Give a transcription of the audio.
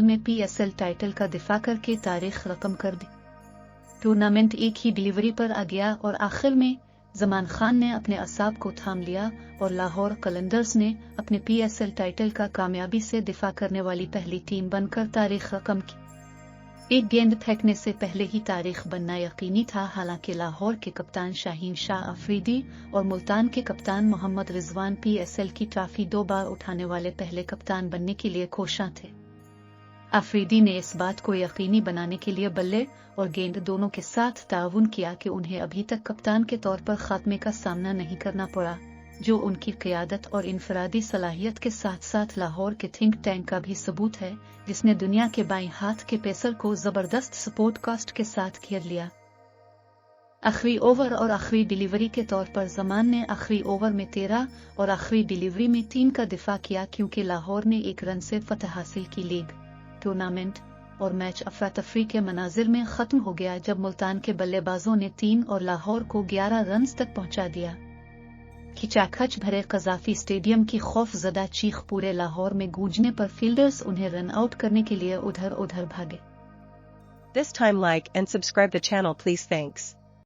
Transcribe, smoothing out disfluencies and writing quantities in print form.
में PSL title का दिफा करके तारीख रकम कर दी। टूर्नामेंट एक ही डिलीवरी पर आ गया और आखिर में जमान खान ने अपने असाब को थाम लिया और लाहौर कलंदर्स ने अपने PSL टाइटल का कामयाबी से दिफा करने वाली पहली टीम बनकर तारीख रकम की। एक गेंद फेंकने से पहले ही तारीख बनना यकीनी था। हालांकि लाहौर के कप्तान शाहीन शाह अफरीदी और मुल्तान के कप्तान मोहम्मद रिजवान PSL की ट्रॉफी 2 बार उठाने वाले पहले कप्तान बनने के लिए कोशां थे। अफरीदी ने इस बात को यकीनी बनाने के लिए बल्ले और गेंद दोनों के साथ ताउन किया कि उन्हें अभी तक कप्तान के तौर पर खात्मे का सामना नहीं करना पड़ा, जो उनकी क़ियादत और इनफरादी सलाहियत के साथ साथ लाहौर के थिंक टैंक का भी सबूत है, जिसने दुनिया के बाईं हाथ के पेसर को जबरदस्त सपोर्ट कास्ट के साथ घेर लिया। आखिरी ओवर और आखिरी डिलीवरी के तौर पर जमान ने आखिरी ओवर में 13 और आखिरी डिलीवरी में 3 का दिफा किया, क्योंकि लाहौर ने 1 रन से फतह हासिल की। लीग, टूर्नामेंट और मैच अफरा तफरी के मनाजिर में खत्म हो गया जब मुल्तान के बल्लेबाजों ने 3 और लाहौर को 11 रन तक पहुंचा दिया। खिचाखच भरे कजाफी स्टेडियम की खौफजदा चीख पूरे लाहौर में गूंजने पर फील्डर्स उन्हें रन आउट करने के लिए उधर उधर भागे। This time like and subscribe the channel please, thanks.